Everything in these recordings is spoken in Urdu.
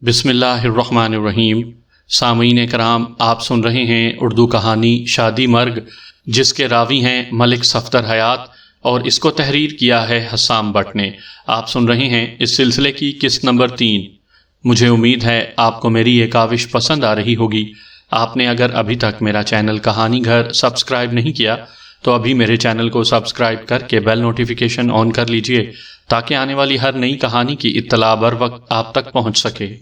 بسم اللہ الرحمن الرحیم۔ سامعین کرام، آپ سن رہے ہیں اردو کہانی شادی مرگ، جس کے راوی ہیں ملک صفدر حیات اور اس کو تحریر کیا ہے حسام بٹ نے۔ آپ سن رہے ہیں اس سلسلے کی قسط نمبر 3۔ مجھے امید ہے آپ کو میری یہ کاوش پسند آ رہی ہوگی۔ آپ نے اگر ابھی تک میرا چینل کہانی گھر سبسکرائب نہیں کیا تو ابھی میرے چینل کو سبسکرائب کر کے بیل نوٹیفیکیشن آن کر لیجئے تاکہ آنے والی ہر نئی کہانی کی اطلاع بر وقت آپ تک پہنچ سکے۔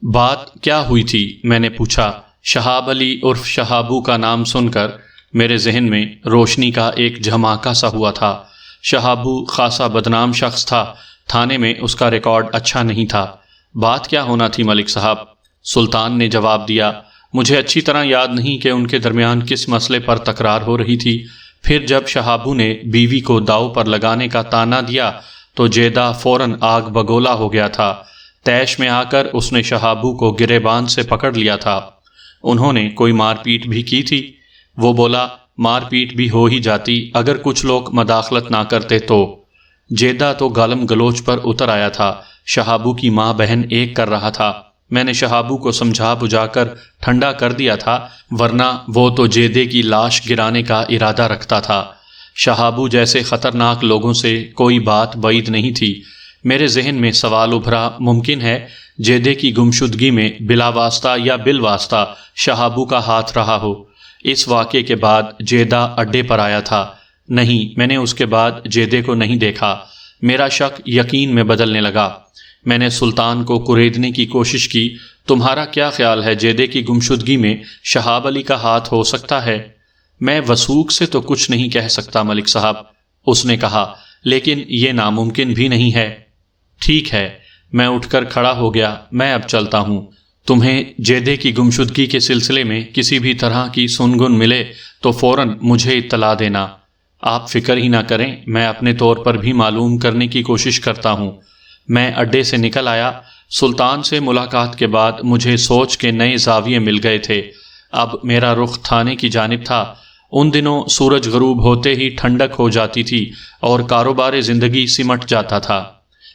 بات کیا ہوئی تھی؟ میں نے پوچھا۔ شہاب علی عرف شہابو کا نام سن کر میرے ذہن میں روشنی کا ایک جھماکہ سا ہوا تھا۔ شہابو خاصا بدنام شخص تھا، تھانے میں اس کا ریکارڈ اچھا نہیں تھا۔ بات کیا ہونا تھی ملک صاحب؟ سلطان نے جواب دیا۔ مجھے اچھی طرح یاد نہیں کہ ان کے درمیان کس مسئلے پر تکرار ہو رہی تھی۔ پھر جب شہابو نے بیوی کو داؤ پر لگانے کا طعنہ دیا تو جیدہ فوراً آگ بگولا ہو گیا تھا۔ تیش میں آ کر اس نے شہابو کو گریبان سے پکڑ لیا تھا۔ انہوں نے کوئی مار پیٹ بھی کی تھی؟ وہ بولا، مار پیٹ بھی ہو ہی جاتی اگر کچھ لوگ مداخلت نہ کرتے تو۔ جیدہ تو گالم گلوچ پر اتر آیا تھا۔ شہابو کی ماں بہن ایک کر رہا تھا۔ میں نے شہابو کو سمجھا بجھا کر ٹھنڈا کر دیا تھا، ورنہ وہ تو جیدے کی لاش گرانے کا ارادہ رکھتا تھا۔ شہابو جیسے خطرناک لوگوں سے کوئی بات بعید نہیں تھی۔ میرے ذہن میں سوال ابھرا، ممکن ہے جیدے کی گمشدگی میں بلا واسطہ یا بالواسطہ شہابو کا ہاتھ رہا ہو۔ اس واقعے کے بعد جیدہ اڈے پر آیا تھا۔ نہیں، میں نے اس کے بعد جیدے کو نہیں دیکھا۔ میرا شک یقین میں بدلنے لگا۔ میں نے سلطان کو کریدنے کی کوشش کی۔ تمہارا کیا خیال ہے جیدے کی گمشدگی میں شہاب علی کا ہاتھ ہو سکتا ہے؟ میں وثوق سے تو کچھ نہیں کہہ سکتا ملک صاحب، اس نے کہا، لیکن یہ ناممکن بھی نہیں ہے۔ ٹھیک ہے، میں اٹھ کر کھڑا ہو گیا۔ میں اب چلتا ہوں۔ تمہیں جیدے کی گمشدگی کے سلسلے میں کسی بھی طرح کی سنگن ملے تو فوراً مجھے اطلاع دینا۔ آپ فکر ہی نہ کریں، میں اپنے طور پر بھی معلوم کرنے کی کوشش کرتا ہوں۔ میں اڈے سے نکل آیا۔ سلطان سے ملاقات کے بعد مجھے سوچ کے نئے زاویے مل گئے تھے۔ اب میرا رخ تھانے کی جانب تھا۔ ان دنوں سورج غروب ہوتے ہی ٹھنڈک ہو جاتی تھی اور کاروبار زندگی سمٹ جاتا تھا۔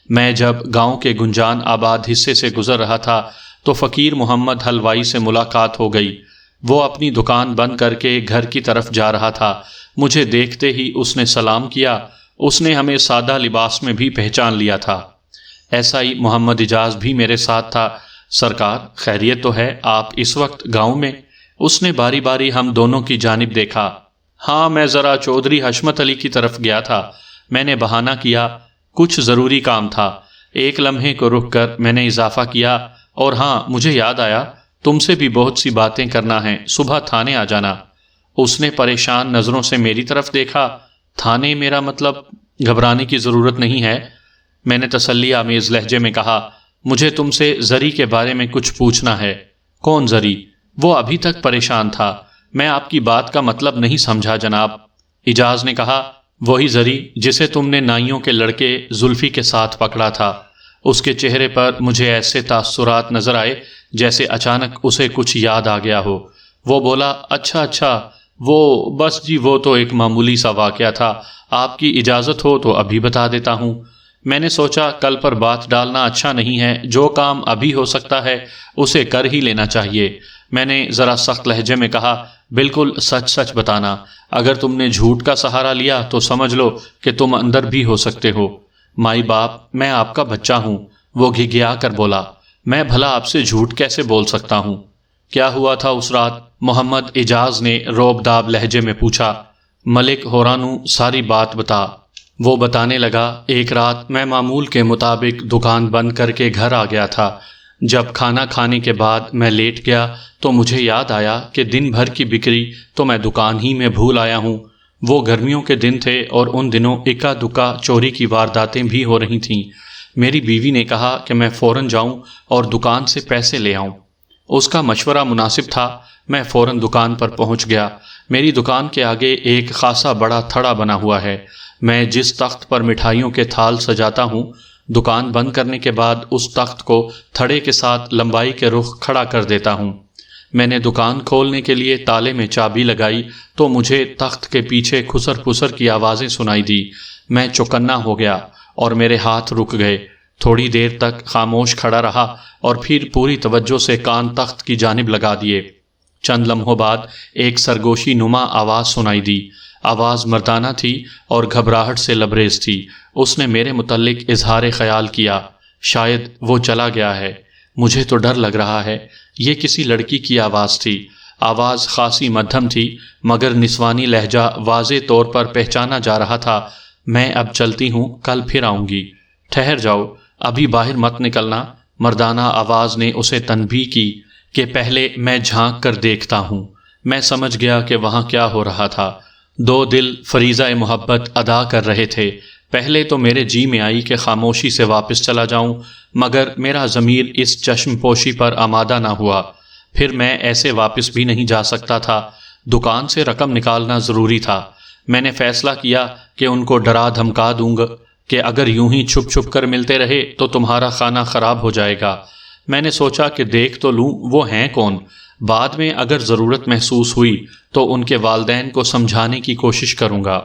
میں جب گاؤں کے گنجان آباد حصے سے گزر رہا تھا تو فقیر محمد حلوائی سے ملاقات ہو گئی۔ وہ اپنی دکان بند کر کے گھر کی طرف جا رہا تھا۔ مجھے دیکھتے ہی اس نے سلام کیا۔ اس نے ہمیں سادہ لباس میں بھی پہچان لیا تھا۔ ایسا ہی محمد اجاز بھی میرے ساتھ تھا۔ سرکار، خیریت تو ہے؟ آپ اس وقت گاؤں میں؟ اس نے باری باری ہم دونوں کی جانب دیکھا۔ ہاں، میں ذرا چودھری حشمت علی کی طرف گیا تھا۔ میں نے بہانہ کیا، کچھ ضروری کام تھا۔ ایک لمحے کو رک کر میں نے اضافہ کیا، اور ہاں، مجھے یاد آیا، تم سے بھی بہت سی باتیں کرنا ہیں، صبح تھانے آ جانا۔ اس نے پریشان نظروں سے میری طرف دیکھا۔ تھانے؟ میرا مطلب؟ گھبرانے کی ضرورت نہیں ہے، میں نے تسلی آمیز لہجے میں کہا۔ مجھے تم سے زری کے بارے میں کچھ پوچھنا ہے۔ کون زری؟ وہ ابھی تک پریشان تھا۔ میں آپ کی بات کا مطلب نہیں سمجھا جناب، اجاز نے کہا۔ وہی زری جسے تم نے نائیوں کے لڑکے زلفی کے ساتھ پکڑا تھا۔ اس کے چہرے پر مجھے ایسے تاثرات نظر آئے جیسے اچانک اسے کچھ یاد آ گیا ہو۔ وہ بولا، اچھا، وہ بس جی، وہ تو ایک معمولی سا واقعہ تھا۔ آپ کی اجازت ہو تو ابھی بتا دیتا ہوں۔ میں نے سوچا کل پر بات ڈالنا اچھا نہیں ہے، جو کام ابھی ہو سکتا ہے اسے کر ہی لینا چاہیے۔ میں نے ذرا سخت لہجے میں کہا، بالکل سچ بتانا۔ اگر تم نے جھوٹ کا سہارا لیا تو سمجھ لو کہ تم اندر بھی ہو سکتے ہو۔ مائی باپ، میں آپ کا بچہ ہوں، وہ گھگھیا کر بولا۔ میں بھلا آپ سے جھوٹ کیسے بول سکتا ہوں؟ کیا ہوا تھا اس رات؟ محمد اجاز نے روب داب لہجے میں پوچھا۔ ملک ہورانو، ساری بات بتا۔ وہ بتانے لگا، ایک رات میں معمول کے مطابق دکان بند کر کے گھر آ گیا تھا۔ جب کھانا کھانے کے بعد میں لیٹ گیا تو مجھے یاد آیا کہ دن بھر کی بکری تو میں دکان ہی میں بھول آیا ہوں۔ وہ گرمیوں کے دن تھے اور ان دنوں اکا دکا چوری کی وارداتیں بھی ہو رہی تھیں۔ میری بیوی نے کہا کہ میں فوراً جاؤں اور دکان سے پیسے لے آؤں۔ اس کا مشورہ مناسب تھا۔ میں فوراً دکان پر پہنچ گیا۔ میری دکان کے آگے ایک خاصا بڑا تھڑا بنا ہوا ہے۔ میں جس تخت پر مٹھائیوں کے تھال سجاتا ہوں، دکان بند کرنے کے بعد اس تخت کو تھڑے کے ساتھ لمبائی کے رخ کھڑا کر دیتا ہوں۔ میں نے دکان کھولنے کے لیے تالے میں چابی لگائی تو مجھے تخت کے پیچھے خسر پسر کی آوازیں سنائی دی۔ میں چوکنا ہو گیا اور میرے ہاتھ رک گئے۔ تھوڑی دیر تک خاموش کھڑا رہا اور پھر پوری توجہ سے کان تخت کی جانب لگا دیے۔ چند لمحوں بعد ایک سرگوشی نما آواز سنائی دی۔ آواز مردانہ تھی اور گھبراہٹ سے لبریز تھی۔ اس نے میرے متعلق اظہار خیال کیا، شاید وہ چلا گیا ہے، مجھے تو ڈر لگ رہا ہے۔ یہ کسی لڑکی کی آواز تھی۔ آواز خاصی مدھم تھی مگر نسوانی لہجہ واضح طور پر پہچانا جا رہا تھا۔ میں اب چلتی ہوں، کل پھر آؤں گی۔ ٹھہر جاؤ، ابھی باہر مت نکلنا۔ مردانہ آواز نے اسے تنبیہ کی کہ پہلے میں جھانک کر دیکھتا ہوں۔ میں سمجھ گیا کہ وہاں کیا ہو رہا تھا۔ دو دل فریضہ محبت ادا کر رہے تھے۔ پہلے تو میرے جی میں آئی کہ خاموشی سے واپس چلا جاؤں، مگر میرا ضمیر اس چشم پوشی پر آمادہ نہ ہوا۔ پھر میں ایسے واپس بھی نہیں جا سکتا تھا، دکان سے رقم نکالنا ضروری تھا۔ میں نے فیصلہ کیا کہ ان کو ڈرا دھمکا دوں گا کہ اگر یوں ہی چھپ چھپ کر ملتے رہے تو تمہارا کھانا خراب ہو جائے گا۔ میں نے سوچا کہ دیکھ تو لوں وہ ہیں کون، بعد میں اگر ضرورت محسوس ہوئی تو ان کے والدین کو سمجھانے کی کوشش کروں گا۔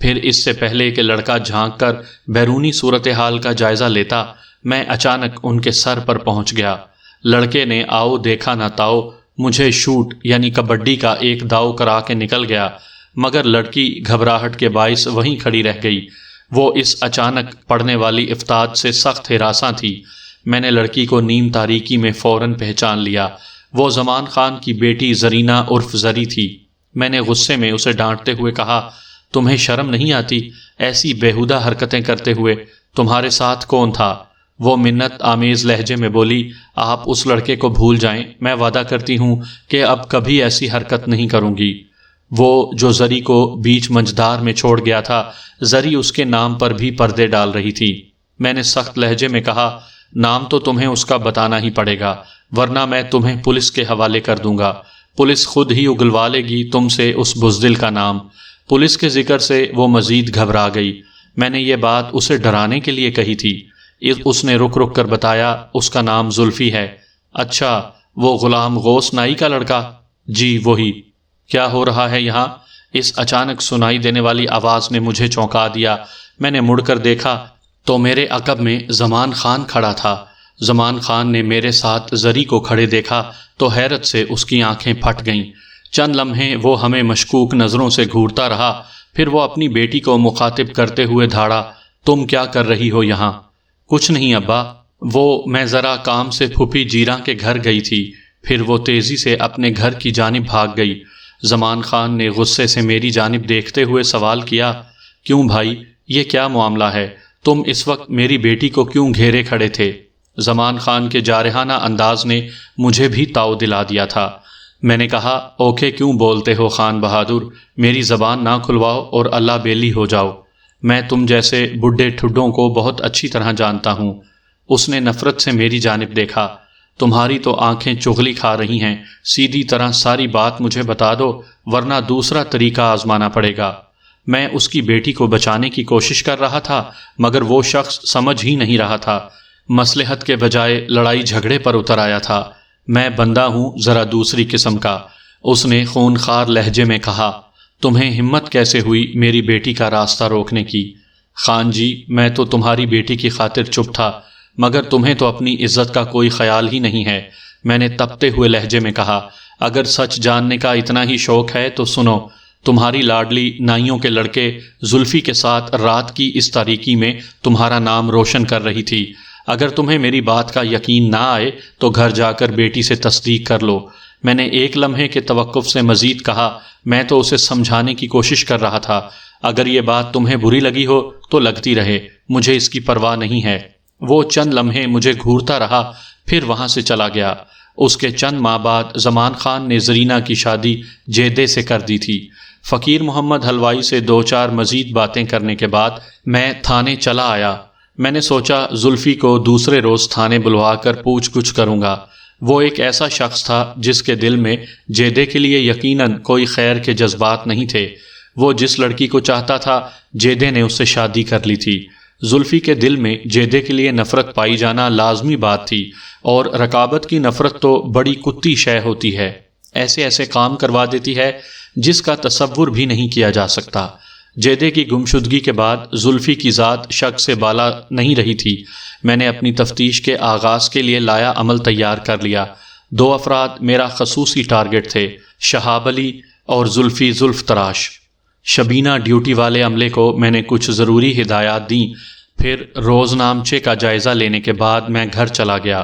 پھر اس سے پہلے کہ لڑکا جھانک کر بیرونی صورتحال کا جائزہ لیتا، میں اچانک ان کے سر پر پہنچ گیا۔ لڑکے نے آؤ دیکھا نہ تاؤ مجھے شوٹ یعنی کبڈی کا ایک داؤ کرا کے نکل گیا، مگر لڑکی گھبراہٹ کے باعث وہیں کھڑی رہ گئی۔ وہ اس اچانک پڑنے والی افتاد سے سخت ہراساں تھی۔ میں نے لڑکی کو نیم تاریکی میں فوراً پہچان لیا۔ وہ زمان خان کی بیٹی زرینہ عرف زری تھی۔ میں نے غصے میں اسے ڈانٹتے ہوئے کہا، تمہیں شرم نہیں آتی ایسی بیہودہ حرکتیں کرتے ہوئے؟ تمہارے ساتھ کون تھا؟ وہ منت آمیز لہجے میں بولی، آپ اس لڑکے کو بھول جائیں، میں وعدہ کرتی ہوں کہ اب کبھی ایسی حرکت نہیں کروں گی۔ وہ جو زری کو بیچ منجدار میں چھوڑ گیا تھا، زری اس کے نام پر بھی پردے ڈال رہی تھی۔ میں نے سخت لہجے میں کہا، نام تو تمہیں اس کا بتانا ہی پڑے گا، ورنہ میں تمہیں پولیس کے حوالے کر دوں گا۔ پولیس خود ہی اگلوا لے گی تم سے اس بزدل کا نام۔ پولیس کے ذکر سے وہ مزید گھبرا گئی۔ میں نے یہ بات اسے ڈرانے کے لیے کہی تھی۔ اس نے رک رک کر بتایا، اس کا نام زلفی ہے۔ اچھا، وہ غلام غوث نائی کا لڑکا؟ جی وہی۔ کیا ہو رہا ہے یہاں؟ اس اچانک سنائی دینے والی آواز نے مجھے چونکا دیا۔ میں نے مڑ کر دیکھا تو میرے عقب میں زمان خان کھڑا تھا۔ زمان خان نے میرے ساتھ زری کو کھڑے دیکھا تو حیرت سے اس کی آنکھیں پھٹ گئیں۔ چند لمحے وہ ہمیں مشکوک نظروں سے گھورتا رہا، پھر وہ اپنی بیٹی کو مخاطب کرتے ہوئے دھاڑا، تم کیا کر رہی ہو یہاں؟ کچھ نہیں ابا، میں ذرا کام سے پھوپھی جیراں کے گھر گئی تھی۔ پھر وہ تیزی سے اپنے گھر کی جانب بھاگ گئی۔ زمان خان نے غصے سے میری جانب دیکھتے ہوئے سوال کیا، کیوں بھائی، یہ کیا معاملہ ہے؟ تم اس وقت میری بیٹی کو کیوں گھیرے کھڑے تھے؟ زمان خان کے جارحانہ انداز نے مجھے بھی تاؤ دلا دیا تھا۔ میں نے کہا، اوکے کیوں بولتے ہو خان بہادر، میری زبان نہ کھلواؤ اور اللہ بیلی ہو جاؤ۔ میں تم جیسے بڈھے ٹھڈوں کو بہت اچھی طرح جانتا ہوں۔ اس نے نفرت سے میری جانب دیکھا۔ تمہاری تو آنکھیں چغلی کھا رہی ہیں، سیدھی طرح ساری بات مجھے بتا دو ورنہ دوسرا طریقہ آزمانا پڑے گا۔ میں اس کی بیٹی کو بچانے کی کوشش کر رہا تھا مگر وہ شخص سمجھ ہی نہیں رہا تھا، مصلحت کے بجائے لڑائی جھگڑے پر اتر آیا تھا۔ میں بندہ ہوں ذرا دوسری قسم کا، اس نے خونخوار لہجے میں کہا۔ تمہیں ہمت کیسے ہوئی میری بیٹی کا راستہ روکنے کی؟ خان جی، میں تو تمہاری بیٹی کی خاطر چپ تھا، مگر تمہیں تو اپنی عزت کا کوئی خیال ہی نہیں ہے، میں نے تپتے ہوئے لہجے میں کہا۔ اگر سچ جاننے کا اتنا ہی شوق ہے تو سنو، تمہاری لاڈلی نائیوں کے لڑکے زلفی کے ساتھ رات کی اس تاریکی میں تمہارا نام روشن کر رہی تھی۔ اگر تمہیں میری بات کا یقین نہ آئے تو گھر جا کر بیٹی سے تصدیق کر لو۔ میں نے ایک لمحے کے توقف سے مزید کہا، میں تو اسے سمجھانے کی کوشش کر رہا تھا، اگر یہ بات تمہیں بری لگی ہو تو لگتی رہے، مجھے اس کی پرواہ نہیں ہے۔ وہ چند لمحے مجھے گھورتا رہا، پھر وہاں سے چلا گیا۔ اس کے چند ماہ بعد زمان خان نے زرینہ کی شادی جیدے سے کر دی تھی۔ فقیر محمد حلوائی سے دو چار مزید باتیں کرنے کے بعد میں تھانے چلا آیا۔ میں نے سوچا زلفی کو دوسرے روز تھانے بلوا کر پوچھ گچھ کروں گا۔ وہ ایک ایسا شخص تھا جس کے دل میں جیدے کے لیے یقیناً کوئی خیر کے جذبات نہیں تھے۔ وہ جس لڑکی کو چاہتا تھا جیدے نے اس سے شادی کر لی تھی۔ زلفی کے دل میں جیدے کے لیے نفرت پائی جانا لازمی بات تھی، اور رقابت کی نفرت تو بڑی کتی شے ہوتی ہے، ایسے ایسے کام کروا دیتی ہے جس کا تصور بھی نہیں کیا جا سکتا۔ جیدے کی گمشدگی کے بعد زلفی کی ذات شک سے بالا نہیں رہی تھی۔ میں نے اپنی تفتیش کے آغاز کے لیے لایا عمل تیار کر لیا۔ 2 افراد میرا خصوصی ٹارگٹ تھے، شہاب علی اور زلفی زلف تراش۔ شبینہ ڈیوٹی والے عملے کو میں نے کچھ ضروری ہدایات دیں، پھر روز نامچے کا جائزہ لینے کے بعد میں گھر چلا گیا۔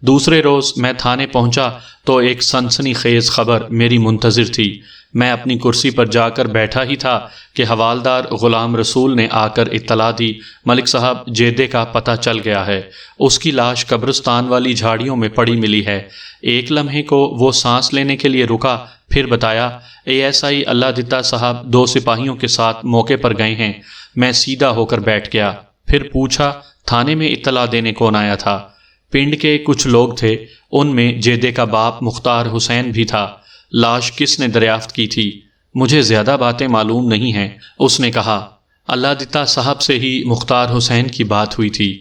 دوسرے روز میں تھانے پہنچا تو ایک سنسنی خیز خبر میری منتظر تھی۔ میں اپنی کرسی پر جا کر بیٹھا ہی تھا کہ حوالدار غلام رسول نے آ کر اطلاع دی، ملک صاحب جیدے کا پتہ چل گیا ہے، اس کی لاش قبرستان والی جھاڑیوں میں پڑی ملی ہے۔ ایک لمحے کو وہ سانس لینے کے لیے رکا، پھر بتایا، ASI اللہ دتا صاحب 2 سپاہیوں کے ساتھ موقع پر گئے ہیں۔ میں سیدھا ہو کر بیٹھ گیا، پھر پوچھا تھانے میں اطلاع دینے کون آیا تھا؟ پنڈ کے کچھ لوگ تھے، ان میں جیدے کا باپ مختار حسین بھی تھا۔ لاش کس نے دریافت کی تھی؟ مجھے زیادہ باتیں معلوم نہیں ہیں، اس نے کہا۔ اللہ دتا صاحب سے ہی مختار حسین کی بات ہوئی تھی۔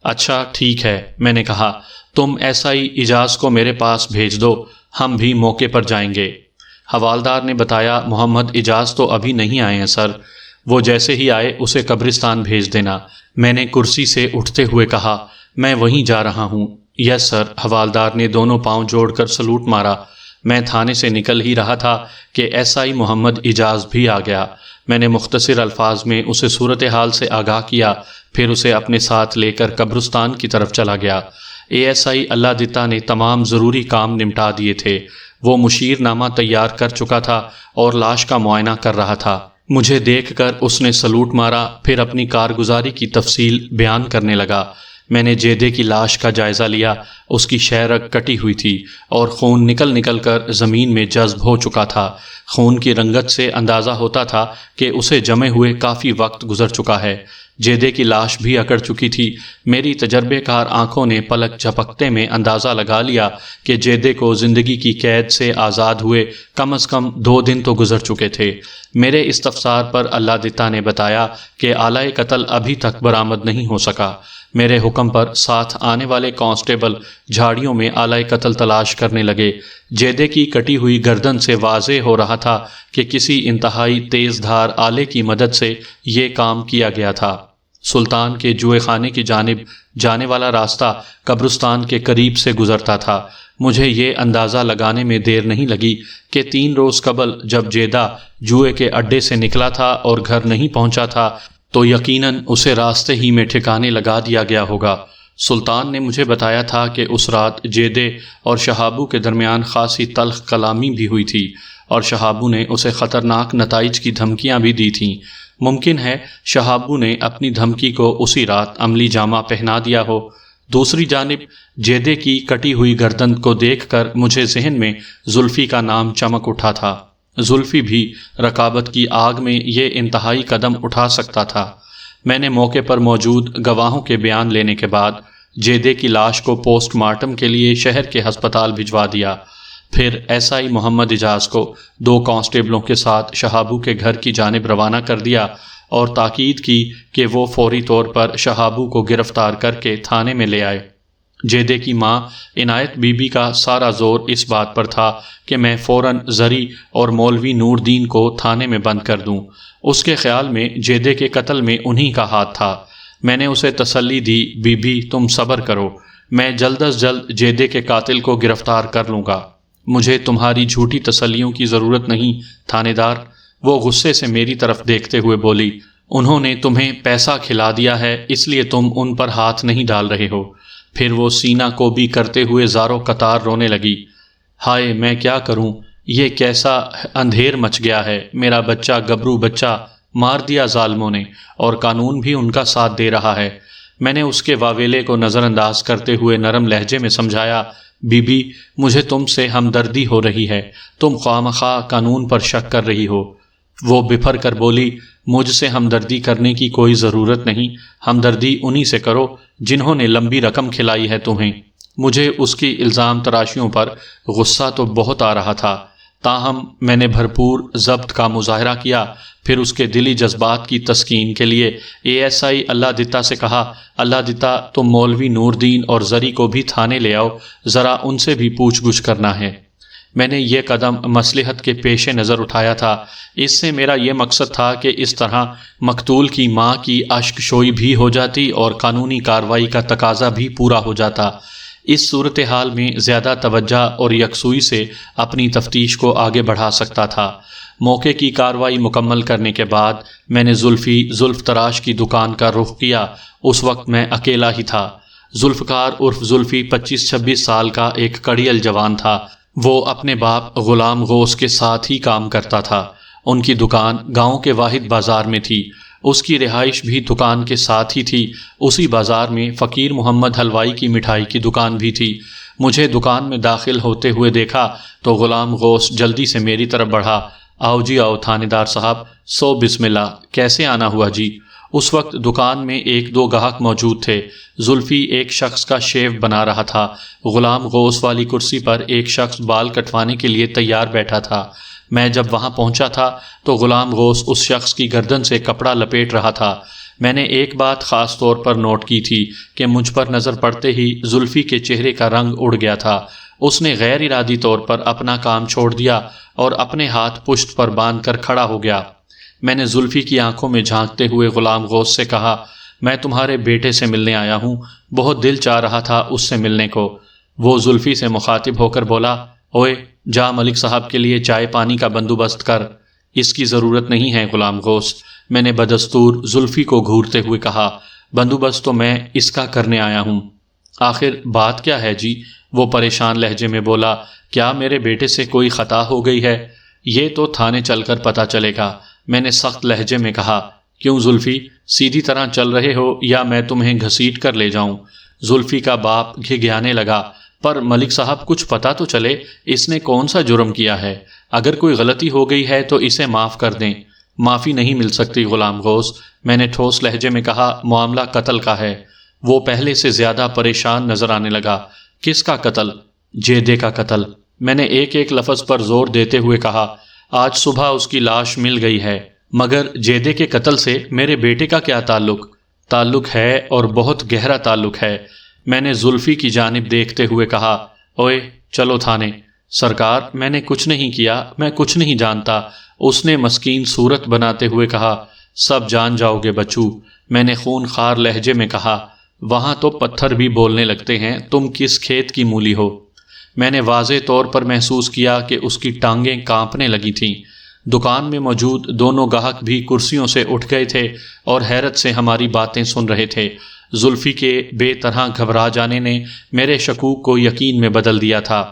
اچھا ٹھیک ہے، میں نے کہا، تم SI اجاز کو میرے پاس بھیج دو، ہم بھی موقع پر جائیں گے۔ حوالدار نے بتایا، محمد اجاز تو ابھی نہیں آئے ہیں سر، وہ جیسے ہی آئے اسے قبرستان بھیج دینا۔ میں نے کرسی سے اٹھتے ہوئے کہا، میں وہیں جا رہا ہوں۔ یس سر، حوالدار نے دونوں پاؤں جوڑ کر سلوٹ مارا۔ میں تھانے سے نکل ہی رہا تھا کہ SI محمد اجاز بھی آ گیا۔ میں نے مختصر الفاظ میں اسے صورتحال سے آگاہ کیا، پھر اسے اپنے ساتھ لے کر قبرستان کی طرف چلا گیا۔ ASI اللہ دتا نے تمام ضروری کام نمٹا دیے تھے۔ وہ مشیر نامہ تیار کر چکا تھا اور لاش کا معائنہ کر رہا تھا۔ مجھے دیکھ کر اس نے سلوٹ مارا، پھر اپنی کارگزاری کی تفصیل بیان کرنے لگا۔ میں نے جیدے کی لاش کا جائزہ لیا، اس کی شہرگ کٹی ہوئی تھی اور خون نکل نکل کر زمین میں جذب ہو چکا تھا۔ خون کی رنگت سے اندازہ ہوتا تھا کہ اسے جمے ہوئے کافی وقت گزر چکا ہے۔ جیدے کی لاش بھی اکڑ چکی تھی۔ میری تجربے کار آنکھوں نے پلک جھپکتے میں اندازہ لگا لیا کہ جیدے کو زندگی کی قید سے آزاد ہوئے کم از کم 2 دن تو گزر چکے تھے۔ میرے استفسار پر اللہ دتا نے بتایا کہ آلہ قتل ابھی تک برآمد نہیں ہو سکا۔ میرے حکم پر ساتھ آنے والے کانسٹیبل جھاڑیوں میں آلہ قتل تلاش کرنے لگے۔ جیدے کی کٹی ہوئی گردن سے واضح ہو رہا تھا کہ کسی انتہائی تیز دھار آلے کی مدد سے یہ کام کیا گیا تھا۔ سلطان کے جوئے خانے کی جانب جانے والا راستہ قبرستان کے قریب سے گزرتا تھا۔ مجھے یہ اندازہ لگانے میں دیر نہیں لگی کہ 3 روز قبل جب جیدہ جوئے کے اڈے سے نکلا تھا اور گھر نہیں پہنچا تھا تو یقیناً اسے راستے ہی میں ٹھکانے لگا دیا گیا ہوگا۔ سلطان نے مجھے بتایا تھا کہ اس رات جیدے اور شہابو کے درمیان خاصی تلخ کلامی بھی ہوئی تھی اور شہابو نے اسے خطرناک نتائج کی دھمکیاں بھی دی تھیں۔ ممکن ہے شہابو نے اپنی دھمکی کو اسی رات عملی جامہ پہنا دیا ہو۔ دوسری جانب جیدے کی کٹی ہوئی گردن کو دیکھ کر مجھے ذہن میں زلفی کا نام چمک اٹھا تھا۔ زلفی بھی رقابت کی آگ میں یہ انتہائی قدم اٹھا سکتا تھا۔ میں نے موقع پر موجود گواہوں کے بیان لینے کے بعد جیدے کی لاش کو پوسٹ مارٹم کے لیے شہر کے ہسپتال بھجوا دیا۔ پھر SI محمد اجاز کو 2 کانسٹیبلوں کے ساتھ شہابو کے گھر کی جانب روانہ کر دیا اور تاکید کی کہ وہ فوری طور پر شہابو کو گرفتار کر کے تھانے میں لے آئے۔ جیدے کی ماں عنایت بی بی کا سارا زور اس بات پر تھا کہ میں فوراً زری اور مولوی نور دین کو تھانے میں بند کر دوں۔ اس کے خیال میں جیدے کے قتل میں انہی کا ہاتھ تھا۔ میں نے اسے تسلی دی، بی بی تم صبر کرو، میں جلد از جلد جیدے کے قاتل کو گرفتار کر لوں گا۔ مجھے تمہاری جھوٹی تسلیوں کی ضرورت نہیں تھانے دار، وہ غصے سے میری طرف دیکھتے ہوئے بولی۔ انہوں نے تمہیں پیسہ کھلا دیا ہے، اس لیے تم ان پر ہاتھ نہیں ڈال رہے ہو۔ پھر وہ سینہ کو بھی کرتے ہوئے زاروں قطار رونے لگی۔ ہائے میں کیا کروں، یہ کیسا اندھیر مچ گیا ہے، میرا بچہ گبرو بچہ مار دیا ظالموں نے، اور قانون بھی ان کا ساتھ دے رہا ہے۔ میں نے اس کے واویلے کو نظر انداز کرتے ہوئے نرم لہجے میں سمجھایا، بی بی مجھے تم سے ہمدردی ہو رہی ہے، تم خواہ قانون پر شک کر رہی ہو۔ وہ بپھر کر بولی، مجھ سے ہمدردی کرنے کی کوئی ضرورت نہیں، ہمدردی انہی سے کرو جنہوں نے لمبی رقم کھلائی ہے تمہیں۔ مجھے اس کی الزام تراشیوں پر غصہ تو بہت آ رہا تھا، تاہم میں نے بھرپور ضبط کا مظاہرہ کیا۔ پھر اس کے دلی جذبات کی تسکین کے لیے ASI اللہ دتا سے کہا، اللہ دتا تم مولوی نور دین اور زری کو بھی تھانے لے آؤ، ذرا ان سے بھی پوچھ گچھ کرنا ہے۔ میں نے یہ قدم مصلحت کے پیش نظر اٹھایا تھا۔ اس سے میرا یہ مقصد تھا کہ اس طرح مقتول کی ماں کی اشک شوئی بھی ہو جاتی اور قانونی کارروائی کا تقاضا بھی پورا ہو جاتا۔ اس صورتحال میں زیادہ توجہ اور یکسوئی سے اپنی تفتیش کو آگے بڑھا سکتا تھا۔ موقع کی کارروائی مکمل کرنے کے بعد میں نے زلف تراش کی دکان کا رخ کیا۔ اس وقت میں اکیلا ہی تھا۔ ذوالفقار عرف زلفی 25-26 سال کا ایک کڑیل جوان تھا۔ وہ اپنے باپ غلام غوث کے ساتھ ہی کام کرتا تھا۔ ان کی دکان گاؤں کے واحد بازار میں تھی۔ اس کی رہائش بھی دکان کے ساتھ ہی تھی۔ اسی بازار میں فقیر محمد حلوائی کی مٹھائی کی دکان بھی تھی۔ مجھے دکان میں داخل ہوتے ہوئے دیکھا تو غلام غوث جلدی سے میری طرف بڑھا۔ آؤ جی آؤ تھانے دار صاحب، سو بسم اللہ، کیسے آنا ہوا جی؟ اس وقت دکان میں 1-2 گاہک موجود تھے۔ زلفی ایک شخص کا شیو بنا رہا تھا۔ غلام غوث والی کرسی پر ایک شخص بال کٹوانے کے لیے تیار بیٹھا تھا۔ میں جب وہاں پہنچا تھا تو غلام غوث اس شخص کی گردن سے کپڑا لپیٹ رہا تھا۔ میں نے ایک بات خاص طور پر نوٹ کی تھی کہ مجھ پر نظر پڑتے ہی زلفی کے چہرے کا رنگ اڑ گیا تھا۔ اس نے غیر ارادی طور پر اپنا کام چھوڑ دیا اور اپنے ہاتھ پشت پر باندھ کر کھڑا ہو گیا۔ میں نے زلفی کی آنکھوں میں جھانکتے ہوئے غلام غوث سے کہا، میں تمہارے بیٹے سے ملنے آیا ہوں، بہت دل چاہ رہا تھا اس سے ملنے کو۔ وہ زلفی سے مخاطب ہو کر بولا، اوئے جا ملک صاحب کے لیے چائے پانی کا بندوبست کر۔ اس کی ضرورت نہیں ہے غلام غوث، میں نے بدستور زلفی کو گھورتے ہوئے کہا، بندوبست تو میں اس کا کرنے آیا ہوں۔ آخر بات کیا ہے جی؟ وہ پریشان لہجے میں بولا، کیا میرے بیٹے سے کوئی خطا ہو گئی ہے؟ یہ تو تھانے چل کر پتہ چلے گا، میں نے سخت لہجے میں کہا۔ کیوں زلفی، سیدھی طرح چل رہے ہو یا میں تمہیں گھسیٹ کر لے جاؤں؟ زلفی کا باپ گھگیانے لگا، پر ملک صاحب کچھ پتہ تو چلے، اس نے کون سا جرم کیا ہے؟ اگر کوئی غلطی ہو گئی ہے تو اسے معاف کر دیں۔ معافی نہیں مل سکتی غلام غوث، میں نے ٹھوس لہجے میں کہا، معاملہ قتل کا ہے۔ وہ پہلے سے زیادہ پریشان نظر آنے لگا۔ کس کا قتل؟ جیدے کا قتل، میں نے ایک لفظ پر زور دیتے ہوئے کہا۔ آج صبح اس کی لاش مل گئی ہے، مگر جیدے کے قتل سے میرے بیٹے کا کیا تعلق؟ تعلق ہے اور بہت گہرا تعلق ہے، میں نے زلفی کی جانب دیکھتے ہوئے کہا۔ اوئے چلو تھانے۔ سرکار میں نے کچھ نہیں کیا، میں کچھ نہیں جانتا، اس نے مسکین صورت بناتے ہوئے کہا۔ سب جان جاؤ گے بچو، میں نے خون خار لہجے میں کہا۔ وہاں تو پتھر بھی بولنے لگتے ہیں، تم کس کھیت کی مولی ہو؟ میں نے واضح طور پر محسوس کیا کہ اس کی ٹانگیں کانپنے لگی تھیں۔ دکان میں موجود دونوں گاہک بھی کرسیوں سے اٹھ گئے تھے اور حیرت سے ہماری باتیں سن رہے تھے۔ زلفی کے بے طرح گھبرا جانے نے میرے شکوک کو یقین میں بدل دیا تھا۔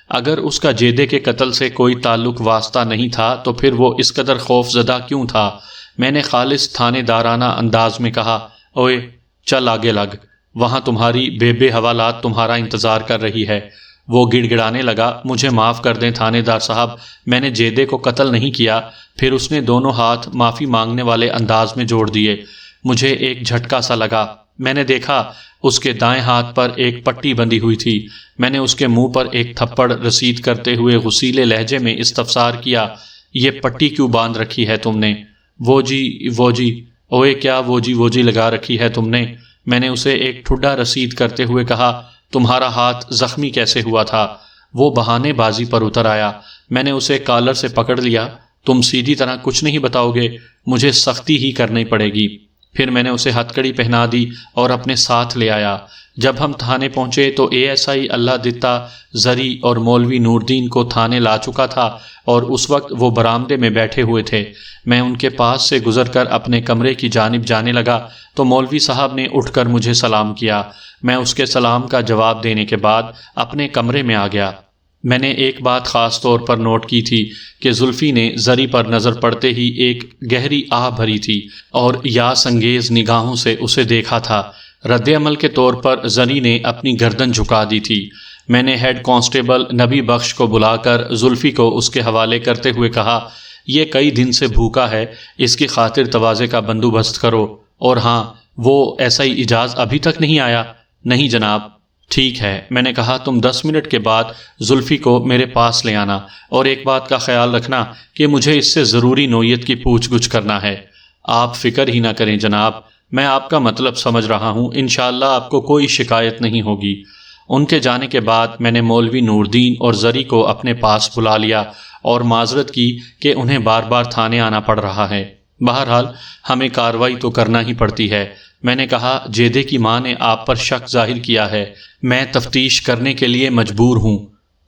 اگر اس کا جیدے کے قتل سے کوئی تعلق واسطہ نہیں تھا تو پھر وہ اس قدر خوف زدہ کیوں تھا؟ میں نے خالص تھانے دارانہ انداز میں کہا، اوئے چل آگے لگ، وہاں تمہاری بے حوالات تمہارا انتظار کر رہی ہے۔ وہ گڑ گڑانے لگا، مجھے معاف کر دیں تھانے دار صاحب، میں نے جیدے کو قتل نہیں کیا۔ پھر اس نے دونوں ہاتھ معافی مانگنے والے انداز میں جوڑ دیے۔ مجھے ایک جھٹکا سا لگا، میں نے دیکھا اس کے دائیں ہاتھ پر ایک پٹی بندھی ہوئی تھی۔ میں نے اس کے منہ پر ایک تھپڑ رسید کرتے ہوئے غصیلے لہجے میں استفسار کیا، یہ پٹی کیوں باندھ رکھی ہے تم نے؟ وہ جی، اوئے کیا وہ جی لگا رکھی ہے تم نے؟ میں نے اسے ایک ٹھڈا رسید کرتے ہوئے کہا، تمہارا ہاتھ زخمی کیسے ہوا تھا؟ وہ بہانے بازی پر اتر آیا۔ میں نے اسے کالر سے پکڑ لیا، تم سیدھی طرح کچھ نہیں بتاؤ گے، مجھے سختی ہی کرنی پڑے گی۔ پھر میں نے اسے ہتھکڑی پہنا دی اور اپنے ساتھ لے آیا۔ جب ہم تھانے پہنچے تو ASI اللہ دتا زری اور مولوی نوردین کو تھانے لا چکا تھا اور اس وقت وہ برآمدے میں بیٹھے ہوئے تھے۔ میں ان کے پاس سے گزر کر اپنے کمرے کی جانب جانے لگا تو مولوی صاحب نے اٹھ کر مجھے سلام کیا۔ میں اس کے سلام کا جواب دینے کے بعد اپنے کمرے میں آ گیا۔ میں نے ایک بات خاص طور پر نوٹ کی تھی کہ زلفی نے زری پر نظر پڑتے ہی ایک گہری آہ بھری تھی اور یاس انگیز نگاہوں سے اسے دیکھا تھا۔ رد عمل کے طور پر زری نے اپنی گردن جھکا دی تھی۔ میں نے ہیڈ کانسٹیبل نبی بخش کو بلا کر زلفی کو اس کے حوالے کرتے ہوئے کہا، یہ کئی دن سے بھوکا ہے، اس کی خاطر تواضع کا بندوبست کرو۔ اور ہاں، وہ SI اجاز ابھی تک نہیں آیا؟ نہیں جناب۔ ٹھیک ہے، میں نے کہا، تم 10 منٹ کے بعد زلفی کو میرے پاس لے آنا، اور ایک بات کا خیال رکھنا کہ مجھے اس سے ضروری نوعیت کی پوچھ گچھ کرنا ہے۔ آپ فکر ہی نہ کریں جناب، میں آپ کا مطلب سمجھ رہا ہوں، انشاءاللہ آپ کو کوئی شکایت نہیں ہوگی۔ ان کے جانے کے بعد میں نے مولوی نوردین اور زری کو اپنے پاس بلا لیا اور معذرت کی کہ انہیں بار بار تھانے آنا پڑ رہا ہے۔ بہرحال ہمیں کارروائی تو کرنا ہی پڑتی ہے۔ میں نے کہا جیدے کی ماں نے آپ پر شک ظاہر کیا ہے، میں تفتیش کرنے کے لیے مجبور ہوں۔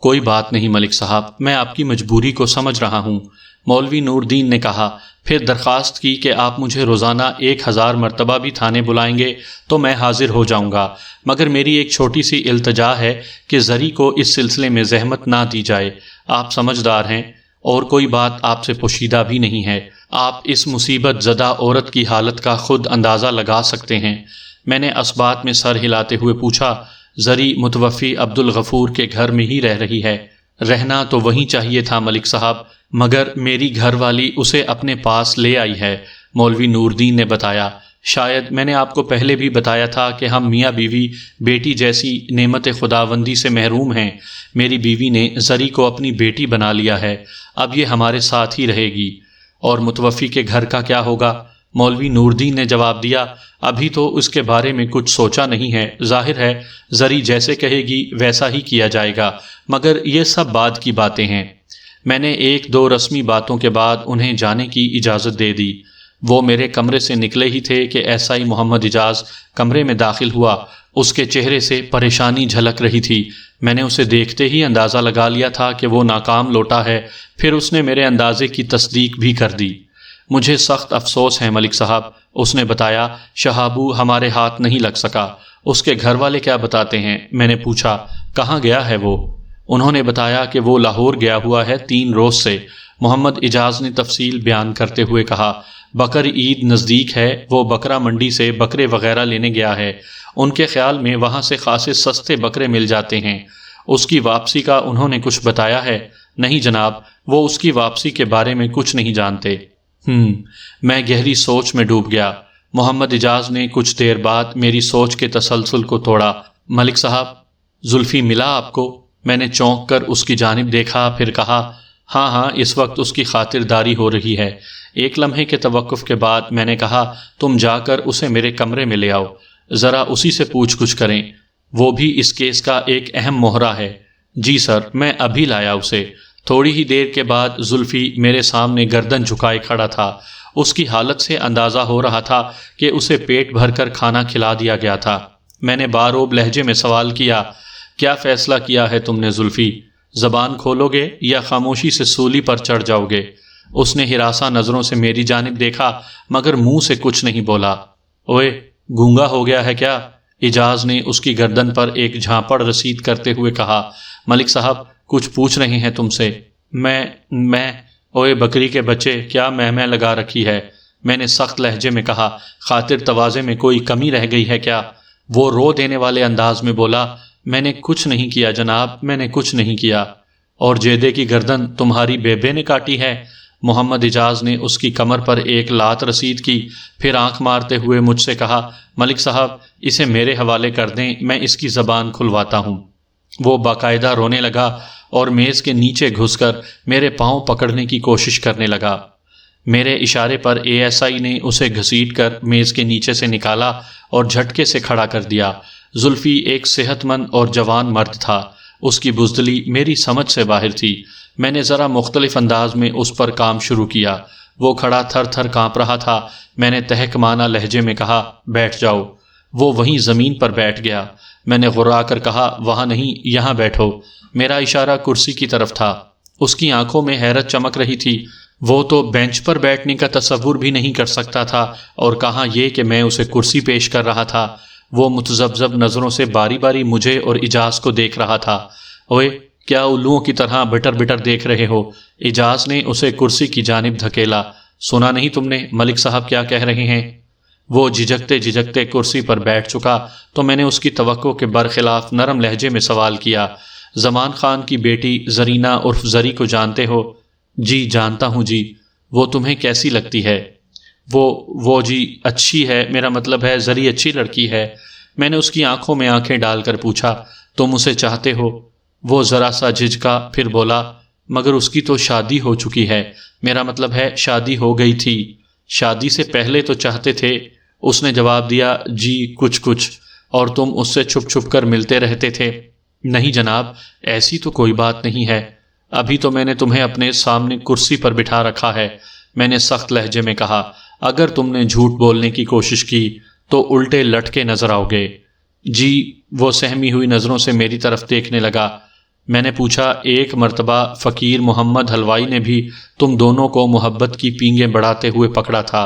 کوئی بات نہیں ملک صاحب، میں آپ کی مجبوری کو سمجھ رہا ہوں۔ مولوی نوردین نے کہا، پھر درخواست کی کہ آپ مجھے روزانہ 1000 مرتبہ بھی تھانے بلائیں گے تو میں حاضر ہو جاؤں گا، مگر میری ایک چھوٹی سی التجا ہے کہ زری کو اس سلسلے میں زحمت نہ دی جائے۔ آپ سمجھدار ہیں اور کوئی بات آپ سے پوشیدہ بھی نہیں ہے۔ آپ اس مصیبت زدہ عورت کی حالت کا خود اندازہ لگا سکتے ہیں۔ میں نے اسبات میں سر ہلاتے ہوئے پوچھا، زری متوفی عبدالغفور کے گھر میں ہی رہ رہی ہے؟ رہنا تو وہیں چاہیے تھا ملک صاحب، مگر میری گھر والی اسے اپنے پاس لے آئی ہے، مولوی نوردین نے بتایا۔ شاید میں نے آپ کو پہلے بھی بتایا تھا کہ ہم میاں بیوی بیٹی جیسی نعمت خداوندی سے محروم ہیں۔ میری بیوی نے زری کو اپنی بیٹی بنا لیا ہے، اب یہ ہمارے ساتھ ہی رہے گی۔ اور متوفی کے گھر کا کیا ہوگا؟ مولوی نوردین نے جواب دیا، ابھی تو اس کے بارے میں کچھ سوچا نہیں ہے، ظاہر ہے زری جیسے کہے گی ویسا ہی کیا جائے گا، مگر یہ سب بعد کی باتیں ہیں۔ میں نے 1-2 رسمی باتوں کے بعد انہیں جانے کی اجازت دے دی۔ وہ میرے کمرے سے نکلے ہی تھے کہ SI محمد اجاز کمرے میں داخل ہوا۔ اس کے چہرے سے پریشانی جھلک رہی تھی۔ میں نے اسے دیکھتے ہی اندازہ لگا لیا تھا کہ وہ ناکام لوٹا ہے، پھر اس نے میرے اندازے کی تصدیق بھی کر دی۔ مجھے سخت افسوس ہے ملک صاحب، اس نے بتایا، شہابو ہمارے ہاتھ نہیں لگ سکا۔ اس کے گھر والے کیا بتاتے ہیں؟ میں نے پوچھا، کہاں گیا ہے وہ؟ انہوں نے بتایا کہ وہ لاہور گیا ہوا ہے 3 روز سے۔ محمد اجاز نے تفصیل بیان کرتے ہوئے کہا، بقر عید نزدیک ہے، وہ بکرا منڈی سے بکرے وغیرہ لینے گیا ہے۔ ان کے خیال میں وہاں سے خاصے سستے بکرے مل جاتے ہیں۔ اس کی واپسی کا انہوں نے کچھ بتایا ہے؟ نہیں جناب، وہ اس کی واپسی کے بارے میں کچھ نہیں جانتے۔ میں گہری سوچ میں ڈوب گیا۔ محمد اجاز نے کچھ دیر بعد میری سوچ کے تسلسل کو توڑا۔ ملک صاحب، زلفی ملا آپ کو؟ میں نے چونک کر اس کی جانب دیکھا، پھر کہا، ہاں اس وقت اس کی خاطرداری ہو رہی ہے۔ ایک لمحے کے توقف کے بعد میں نے کہا، تم جا کر اسے میرے کمرے میں لے آؤ، ذرا اسی سے پوچھ گچھ کریں، وہ بھی اس کیس کا ایک اہم مہرہ ہے۔ جی سر، میں ابھی لایا اسے۔ تھوڑی ہی دیر کے بعد زلفی میرے سامنے گردن جھکائے کھڑا تھا۔ اس کی حالت سے اندازہ ہو رہا تھا کہ اسے پیٹ بھر کر کھانا کھلا دیا گیا تھا۔ میں نے باروب لہجے میں سوال کیا، کیا فیصلہ کیا ہے تم نے زلفی؟ زبان کھولو گے یا خاموشی سے سولی پر چڑھ جاؤ گے؟ اس نے ہراساں نظروں سے میری جانب دیکھا، مگر منہ سے کچھ نہیں بولا۔ اوئے، گونگا ہو گیا ہے کیا؟ اجاز نے اس کی گردن پر ایک جھانپڑ رسید کرتے ہوئے کہا، ملک صاحب کچھ پوچھ رہے ہیں تم سے۔ میں اوئے بکری کے بچے، کیا میں لگا رکھی ہے؟ میں نے سخت لہجے میں کہا، خاطر تواضع میں کوئی کمی رہ گئی ہے کیا؟ وہ رو دینے والے انداز میں بولا، میں نے کچھ نہیں کیا جناب، میں نے کچھ نہیں کیا۔ اور جیدے کی گردن تمہاری بیبے نے کاٹی ہے؟ محمد اجاز نے اس کی کمر پر ایک لات رسید کی، پھر آنکھ مارتے ہوئے مجھ سے کہا، ملک صاحب اسے میرے حوالے کر دیں، میں اس کی زبان کھلواتا ہوں۔ وہ باقاعدہ رونے لگا اور میز کے نیچے گھس کر میرے پاؤں پکڑنے کی کوشش کرنے لگا۔ میرے اشارے پر ASI نے اسے گھسیٹ کر میز کے نیچے سے نکالا اور جھٹکے سے کھڑا کر دیا۔ زلفی ایک صحت مند اور جوان مرد تھا، اس کی بزدلی میری سمجھ سے باہر تھی۔ میں نے ذرا مختلف انداز میں اس پر کام شروع کیا۔ وہ کھڑا تھر تھر کانپ رہا تھا۔ میں نے تہکمانہ لہجے میں کہا، بیٹھ جاؤ۔ وہ وہیں زمین پر بیٹھ گیا۔ میں نے غرا کر کہا، وہاں نہیں، یہاں بیٹھو۔ میرا اشارہ کرسی کی طرف تھا۔ اس کی آنکھوں میں حیرت چمک رہی تھی۔ وہ تو بینچ پر بیٹھنے کا تصور بھی نہیں کر سکتا تھا، اور کہاں یہ کہ میں اسے کرسی پیش کر رہا تھا۔ وہ متذبذب نظروں سے باری باری مجھے اور اجاز کو دیکھ رہا تھا۔ اوئے، کیا الوؤں کی طرح بٹر بٹر دیکھ رہے ہو؟ اجاز نے اسے کرسی کی جانب دھکیلا۔ سنا نہیں تم نے ملک صاحب کیا کہہ رہے ہیں؟ وہ جھجکتے کرسی پر بیٹھ چکا تو میں نے اس کی توقع کے برخلاف نرم لہجے میں سوال کیا، زمان خان کی بیٹی زرینہ عرف زری کو جانتے ہو؟ جی جانتا ہوں جی۔ وہ تمہیں کیسی لگتی ہے؟ وہ جی اچھی ہے، میرا مطلب ہے زری اچھی لڑکی ہے۔ میں نے اس کی آنکھوں میں آنکھیں ڈال کر پوچھا، تم اسے چاہتے ہو؟ وہ ذرا سا جھجکا، پھر بولا، مگر اس کی تو شادی ہو چکی ہے، میرا مطلب ہے شادی ہو گئی تھی۔ شادی سے پہلے تو چاہتے تھے، اس نے جواب دیا، جی کچھ۔ اور تم اس سے چھپ چھپ کر ملتے رہتے تھے؟ نہیں جناب، ایسی تو کوئی بات نہیں ہے۔ ابھی تو میں نے تمہیں اپنے سامنے کرسی پر بٹھا رکھا ہے، میں نے سخت لہجے میں کہا۔ اگر تم نے جھوٹ بولنے کی کوشش کی تو الٹے لٹکے نظر آؤ گے۔ جی، وہ سہمی ہوئی نظروں سے میری طرف دیکھنے لگا۔ میں نے پوچھا، ایک مرتبہ فقیر محمد حلوائی نے بھی تم دونوں کو محبت کی پینگیں بڑھاتے ہوئے پکڑا تھا۔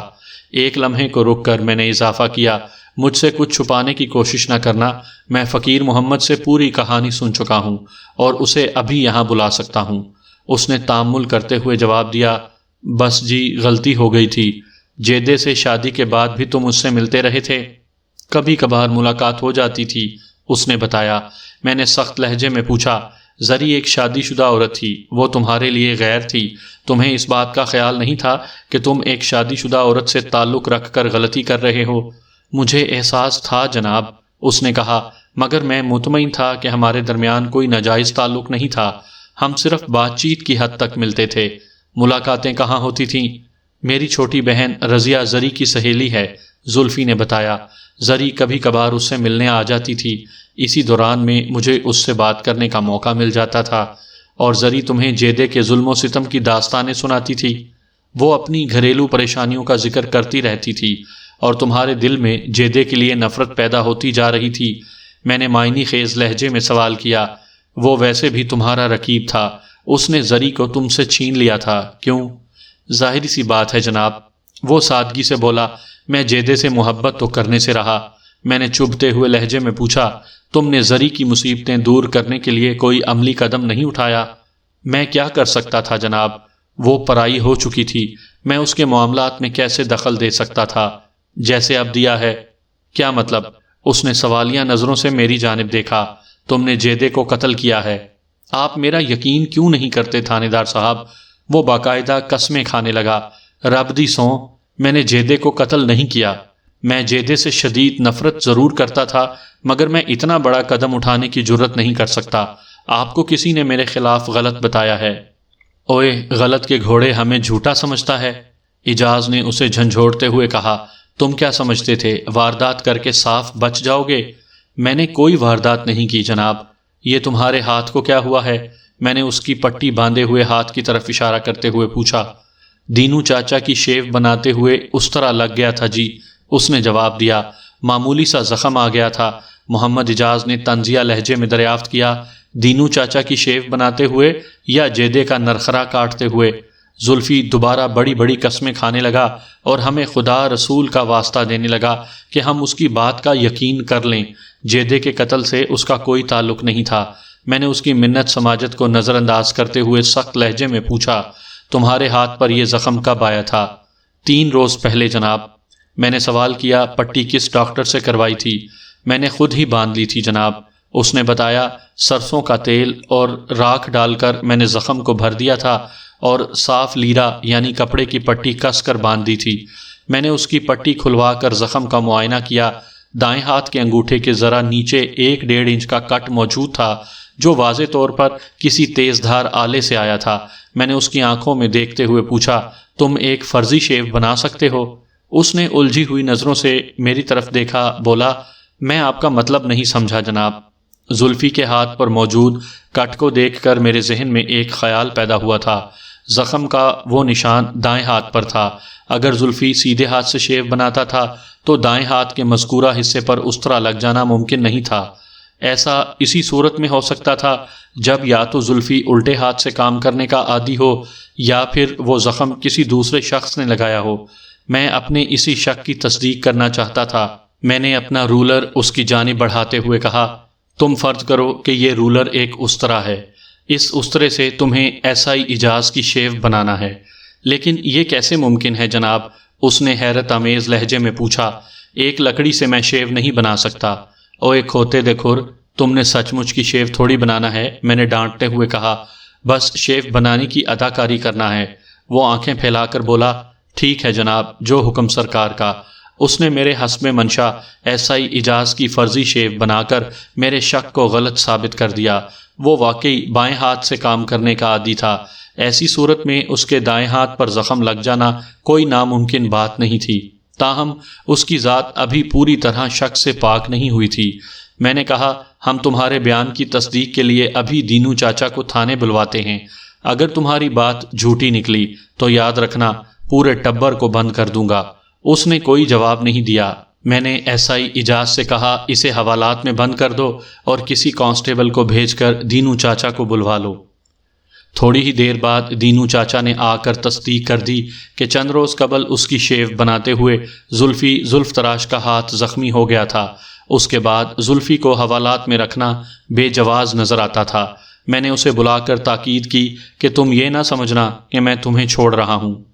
ایک لمحے کو رک کر میں نے اضافہ کیا، مجھ سے کچھ چھپانے کی کوشش نہ کرنا، میں فقیر محمد سے پوری کہانی سن چکا ہوں اور اسے ابھی یہاں بلا سکتا ہوں۔ اس نے تأمل کرتے ہوئے جواب دیا، بس جی، غلطی ہو گئی تھی۔ جیدے سے شادی کے بعد بھی تم اس سے ملتے رہے تھے؟ کبھی کبھار ملاقات ہو جاتی تھی، اس نے بتایا۔ میں نے سخت لہجے میں پوچھا، زری ایک شادی شدہ عورت تھی، وہ تمہارے لیے غیر تھی، تمہیں اس بات کا خیال نہیں تھا کہ تم ایک شادی شدہ عورت سے تعلق رکھ کر غلطی کر رہے ہو؟ مجھے احساس تھا جناب، اس نے کہا، مگر میں مطمئن تھا کہ ہمارے درمیان کوئی ناجائز تعلق نہیں تھا، ہم صرف بات چیت کی حد تک ملتے تھے۔ ملاقاتیں کہاں ہوتی تھیں؟ میری چھوٹی بہن رضیہ زری کی سہیلی ہے، زلفی نے بتایا۔ زری کبھی کبھار اس سے ملنے آ جاتی تھی، اسی دوران میں مجھے اس سے بات کرنے کا موقع مل جاتا تھا۔ اور زری تمہیں جیدے کے ظلم و ستم کی داستانیں سناتی تھی، وہ اپنی گھریلو پریشانیوں کا ذکر کرتی رہتی تھی اور تمہارے دل میں جیدے کے لیے نفرت پیدا ہوتی جا رہی تھی۔ میں نے معنی خیز لہجے میں سوال کیا، وہ ویسے بھی تمہارا رقیب تھا، اس نے زری کو تم سے چھین لیا تھا، کیوں؟ ظاہری سی بات ہے جناب، وہ سادگی سے بولا، میں جیدے سے محبت تو کرنے سے رہا۔ میں نے چبھتے ہوئے لہجے میں پوچھا، تم نے زری کی مصیبتیں دور کرنے کے لیے کوئی عملی قدم نہیں اٹھایا؟ میں کیا کر سکتا تھا جناب، وہ پرائی ہو چکی تھی، میں اس کے معاملات میں کیسے دخل دے سکتا تھا جیسے اب دیا ہے؟ کیا مطلب؟ اس نے سوالیہ نظروں سے میری جانب دیکھا۔ تم نے جیدے کو قتل کیا ہے۔ آپ میرا یقین کیوں نہیں کرتے تھانے دار صاحب؟ وہ باقاعدہ قسمیں کھانے لگا۔ رب دی سوں، میں نے جیدے کو قتل نہیں کیا، میں جیدے سے شدید نفرت ضرور کرتا تھا، مگر میں اتنا بڑا قدم اٹھانے کی جرت نہیں کر سکتا۔ آپ کو کسی نے میرے خلاف غلط بتایا ہے۔ اوئے، غلط کے گھوڑے ہمیں جھوٹا سمجھتا ہے، اجاز نے اسے جھنجھوڑتے ہوئے کہا۔ تم کیا سمجھتے تھے، واردات کر کے صاف بچ جاؤ گے؟ میں نے کوئی واردات نہیں کی جناب۔ یہ تمہارے ہاتھ کو کیا ہوا ہے؟ میں نے اس کی پٹی باندھے ہوئے ہاتھ کی طرف اشارہ کرتے ہوئے پوچھا۔ دینو چاچا کی شیو بناتے ہوئے اس طرح لگ گیا تھا جی، اس نے جواب دیا۔ معمولی سا زخم آ گیا تھا۔ محمد اجاز نے طنزیہ لہجے میں دریافت کیا، دینو چاچا کی شیو بناتے ہوئے یا جیدے کا نرخرا کاٹتے ہوئے؟ زلفی دوبارہ بڑی بڑی قسمیں کھانے لگا اور ہمیں خدا رسول کا واسطہ دینے لگا کہ ہم اس کی بات کا یقین کر لیں، جیدے کے قتل سے اس کا کوئی تعلق نہیں تھا۔ میں نے اس کی منت سماجت کو نظر انداز کرتے ہوئے سخت لہجے میں پوچھا، تمہارے ہاتھ پر یہ زخم کب آیا تھا؟ 3 روز پہلے جناب۔ میں نے سوال کیا، پٹی کس ڈاکٹر سے کروائی تھی؟ میں نے خود ہی باندھ لی تھی جناب، اس نے بتایا۔ سرسوں کا تیل اور راکھ ڈال کر میں نے زخم کو بھر دیا تھا اور صاف لیرا یعنی کپڑے کی پٹی کس کر باندھ دی تھی۔ میں نے اس کی پٹی کھلوا کر زخم کا معائنہ کیا۔ دائیں ہاتھ کے انگوٹھے کے ذرا نیچے 1.5 انچ کا کٹ موجود تھا جو واضح طور پر کسی تیز دھار آلے سے آیا تھا۔ میں نے اس کی آنکھوں میں دیکھتے ہوئے پوچھا، تم ایک فرضی شیو بنا سکتے ہو؟ اس نے الجھی ہوئی نظروں سے میری طرف دیکھا، بولا، میں آپ کا مطلب نہیں سمجھا جناب۔ زلفی کے ہاتھ پر موجود کٹ کو دیکھ کر میرے ذہن میں ایک خیال پیدا ہوا تھا۔ زخم کا وہ نشان دائیں ہاتھ پر تھا۔ اگر زلفی سیدھے ہاتھ سے شیو بناتا تھا تو دائیں ہاتھ کے مذکورہ حصے پر اس طرح لگ جانا ممکن نہیں تھا۔ ایسا اسی صورت میں ہو سکتا تھا جب یا تو زلفی الٹے ہاتھ سے کام کرنے کا عادی ہو یا پھر وہ زخم کسی دوسرے شخص نے لگایا ہو۔ میں اپنے اسی شک کی تصدیق کرنا چاہتا تھا۔ میں نے اپنا رولر اس کی جانب بڑھاتے ہوئے کہا، تم فرض کرو کہ یہ رولر ایک استرا ہے، اس استرے سے تمہیں ایسائی اجاز کی شیو بنانا ہے۔ لیکن یہ کیسے ممکن ہے جناب؟ اس نے حیرت آمیز لہجے میں پوچھا۔ ایک لکڑی سے میں شیو نہیں بنا سکتا۔ اوے کھوتے دے کھر، تم نے سچ مچ کی شیو تھوڑی بنانا ہے، میں نے ڈانٹتے ہوئے کہا۔ بس شیو بنانے کی اداکاری کرنا ہے۔ وہ آنکھیں پھیلا کر بولا، ٹھیک ہے جناب، جو حکم سرکار کا۔ اس نے میرے حسب منشا ایسائی اجاز کی فرضی شیو بنا کر میرے شک کو غلط ثابت کر دیا۔ وہ واقعی بائیں ہاتھ سے کام کرنے کا عادی تھا۔ ایسی صورت میں اس کے دائیں ہاتھ پر زخم لگ جانا کوئی ناممکن بات نہیں تھی۔ تاہم اس کی ذات ابھی پوری طرح شک سے پاک نہیں ہوئی تھی۔ میں نے کہا ہم تمہارے بیان کی تصدیق کے لیے ابھی دینو چاچا کو تھانے بلواتے ہیں، اگر تمہاری بات جھوٹی نکلی تو یاد رکھنا پورے ٹبر کو بند کر دوں گا۔ اس نے کوئی جواب نہیں دیا۔ میں نے ایسائی اجاز سے کہا اسے حوالات میں بند کر دو اور کسی کانسٹیبل کو بھیج کر دینو چاچا کو بلوا لو۔ تھوڑی ہی دیر بعد دینو چاچا نے آ کر تصدیق کر دی کہ چند روز قبل اس کی شیو بناتے ہوئے زلفی زلف تراش کا ہاتھ زخمی ہو گیا تھا۔ اس کے بعد زلفی کو حوالات میں رکھنا بے جواز نظر آتا تھا۔ میں نے اسے بلا کر تاکید کی کہ تم یہ نہ سمجھنا کہ میں تمہیں چھوڑ رہا ہوں۔